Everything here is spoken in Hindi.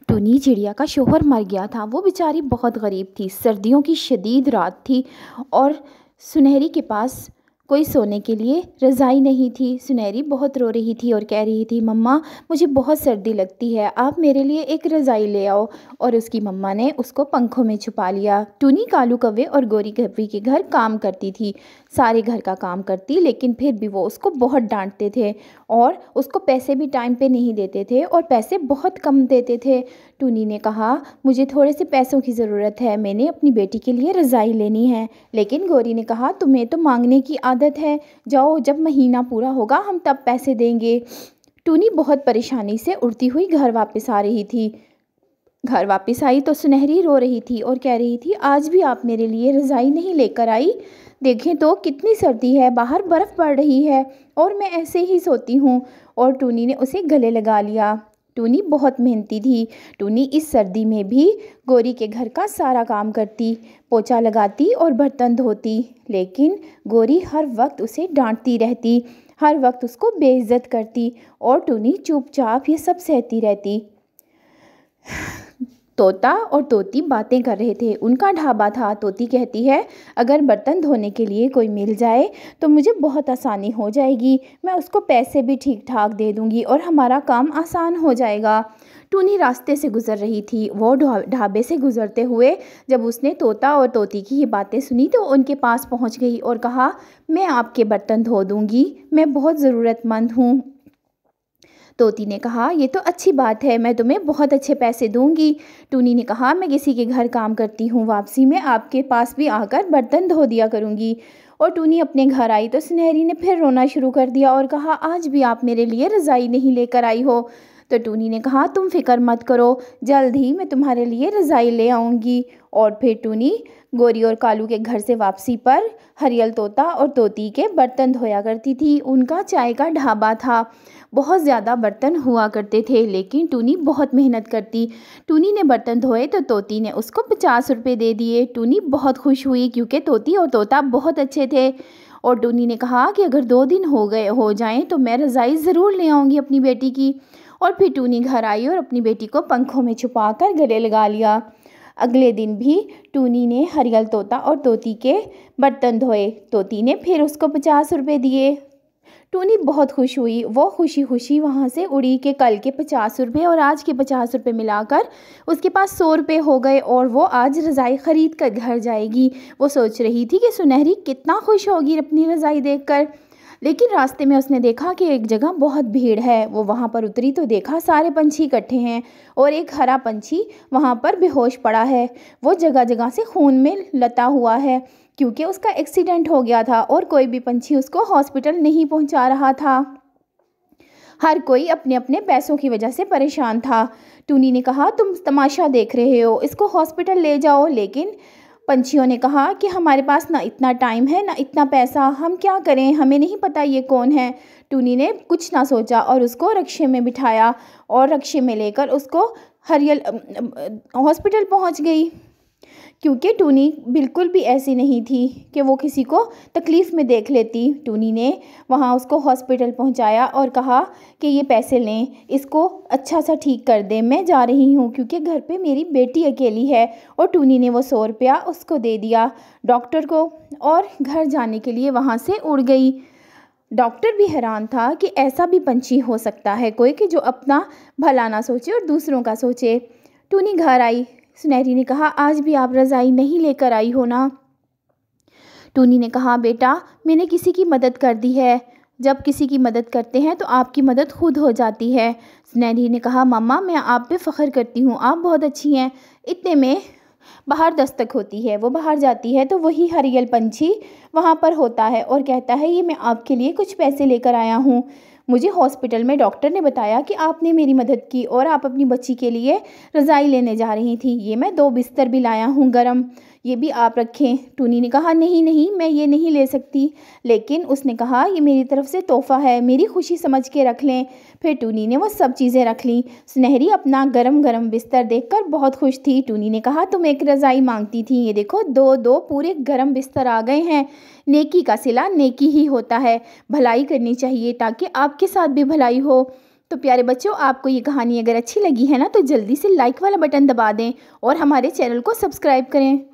टुनी चिड़िया का शौहर मर गया था। वो बेचारी बहुत गरीब थी। सर्दियों की शदीद रात थी और सुनहरी के पास कोई सोने के लिए रज़ाई नहीं थी। सुनहरी बहुत रो रही थी और कह रही थी, मम्मा मुझे बहुत सर्दी लगती है, आप मेरे लिए एक रज़ाई ले आओ। और उसकी मम्मा ने उसको पंखों में छुपा लिया। टुनी कालू कौवे और गोरी कौवे के घर काम करती थी। सारे घर का काम करती, लेकिन फिर भी वो उसको बहुत डांटते थे और उसको पैसे भी टाइम पे नहीं देते थे और पैसे बहुत कम देते थे। टुनी ने कहा, मुझे थोड़े से पैसों की ज़रूरत है, मैंने अपनी बेटी के लिए रज़ाई लेनी है। लेकिन गोरी ने कहा, तुम्हें तो मांगने की आदत है, जाओ जब महीना पूरा होगा हम तब पैसे देंगे। टुनी बहुत परेशानी से उड़ती हुई घर वापस आ रही थी। घर वापस आई तो सुनहरी रो रही थी और कह रही थी, आज भी आप मेरे लिए रज़ाई नहीं लेकर आई। देखें तो कितनी सर्दी है, बाहर बर्फ़ पड़ रही है और मैं ऐसे ही सोती हूँ। और टुनी ने उसे गले लगा लिया। टुनी बहुत मेहनती थी। टुनी इस सर्दी में भी गोरी के घर का सारा काम करती, पोछा लगाती और बर्तन धोती। लेकिन गोरी हर वक्त उसे डांटती रहती, हर वक्त उसको बेइज्जत करती और टुनी चुपचाप ये सब सहती रहती। तोता और तोती बातें कर रहे थे। उनका ढाबा था। तोती कहती है, अगर बर्तन धोने के लिए कोई मिल जाए तो मुझे बहुत आसानी हो जाएगी, मैं उसको पैसे भी ठीक ठाक दे दूँगी और हमारा काम आसान हो जाएगा। टुनी रास्ते से गुज़र रही थी। वो ढाबे से गुज़रते हुए जब उसने तोता और तोती की ये बातें सुनी तो उनके पास पहुंच गई और कहा, मैं आपके बर्तन धो दूँगी, मैं बहुत ज़रूरतमंद हूँ। तोती ने कहा, ये तो अच्छी बात है, मैं तुम्हें बहुत अच्छे पैसे दूंगी। टुनी ने कहा, मैं किसी के घर काम करती हूँ, वापसी में आपके पास भी आकर बर्तन धो दिया करूँगी। और टुनी अपने घर आई तो सुनहरी ने फिर रोना शुरू कर दिया और कहा, आज भी आप मेरे लिए रज़ाई नहीं लेकर आई हो। तो टुनी ने कहा, तुम फिक्र मत करो, जल्द ही मैं तुम्हारे लिए रज़ाई ले आऊँगी। और फिर टुनी गोरी और कालू के घर से वापसी पर हरियल तोता और तोती के बर्तन धोया करती थी। उनका चाय का ढाबा था। बहुत ज़्यादा बर्तन हुआ करते थे, लेकिन टुनी बहुत मेहनत करती। टुनी ने बर्तन धोए तो तोती ने उसको 50 रुपये दे दिए। टुनी बहुत खुश हुई क्योंकि तोती और तोता बहुत अच्छे थे। और टुनी ने कहा कि अगर 2 दिन हो जाएं तो मैं रज़ाई ज़रूर ले आऊँगी अपनी बेटी की। और फिर टुनी घर आई और अपनी बेटी को पंखों में छुपा कर गले लगा लिया। अगले दिन भी टुनी ने हरियल तोता और तोती के बर्तन धोए। तोती ने फिर उसको 50 रुपये दिए। टुनी बहुत खुश हुई। वो खुशी खुशी वहाँ से उड़ी कि कल के 50 रुपये और आज के 50 रुपये मिलाकर उसके पास 100 रुपये हो गए और वो आज रज़ाई ख़रीद कर घर जाएगी। वो सोच रही थी कि सुनहरी कितना खुश होगी अपनी रज़ाई देखकर। लेकिन रास्ते में उसने देखा कि एक जगह बहुत भीड़ है। वो वहाँ पर उतरी तो देखा सारे पंछी इकट्ठे हैं और एक हरा पंछी वहाँ पर बेहोश पड़ा है। वो जगह जगह से खून में लता हुआ है क्योंकि उसका एक्सीडेंट हो गया था और कोई भी पंछी उसको हॉस्पिटल नहीं पहुँचा रहा था। हर कोई अपने अपने पैसों की वजह से परेशान था। टुनी ने कहा, तुम तमाशा देख रहे हो, इसको हॉस्पिटल ले जाओ। लेकिन पंछियों ने कहा कि हमारे पास ना इतना टाइम है ना इतना पैसा, हम क्या करें, हमें नहीं पता ये कौन है। टुनी ने कुछ ना सोचा और उसको रक्शे में बिठाया और रक्शे में लेकर उसको हरियल हॉस्पिटल पहुंच गई। क्योंकि टुनी बिल्कुल भी ऐसी नहीं थी कि वो किसी को तकलीफ़ में देख लेती। टुनी ने वहाँ उसको हॉस्पिटल पहुँचाया और कहा कि ये पैसे लें, इसको अच्छा सा ठीक कर दें, मैं जा रही हूँ क्योंकि घर पे मेरी बेटी अकेली है। और टुनी ने वो 100 रुपया उसको दे दिया डॉक्टर को और घर जाने के लिए वहाँ से उड़ गई। डॉक्टर भी हैरान था कि ऐसा भी पंछी हो सकता है कोई कि जो अपना भला ना सोचे और दूसरों का सोचे। टुनी घर आई। सुनहरी ने कहा, आज भी आप रज़ाई नहीं लेकर आई हो ना। टुनी ने कहा, बेटा मैंने किसी की मदद कर दी है, जब किसी की मदद करते हैं तो आपकी मदद खुद हो जाती है। सुनहरी ने कहा, मम्मा मैं आप पे फ़ख्र करती हूँ, आप बहुत अच्छी हैं। इतने में बाहर दस्तक होती है। वो बाहर जाती है तो वही हरियल पंछी वहाँ पर होता है और कहता है, ये मैं आपके लिए कुछ पैसे लेकर आया हूँ। मुझे हॉस्पिटल में डॉक्टर ने बताया कि आपने मेरी मदद की और आप अपनी बच्ची के लिए रज़ाई लेने जा रही थी। ये मैं 2 बिस्तर भी लाया हूँ गरम, ये भी आप रखें। टुनी ने कहा, नहीं नहीं मैं ये नहीं ले सकती। लेकिन उसने कहा, ये मेरी तरफ से तोहफ़ा है, मेरी खुशी समझ के रख लें। फिर टुनी ने वो सब चीज़ें रख लीं। सुनहरी अपना गरम गरम बिस्तर देखकर बहुत खुश थी। टुनी ने कहा, तुम एक रज़ाई मांगती थी, ये देखो 2-2 पूरे गरम बिस्तर आ गए हैं। नेकी का सिला नेकी ही होता है, भलाई करनी चाहिए ताकि आपके साथ भी भलाई हो। तो प्यारे बच्चों, आपको ये कहानी अगर अच्छी लगी है ना तो जल्दी से लाइक वाला बटन दबा दें और हमारे चैनल को सब्सक्राइब करें।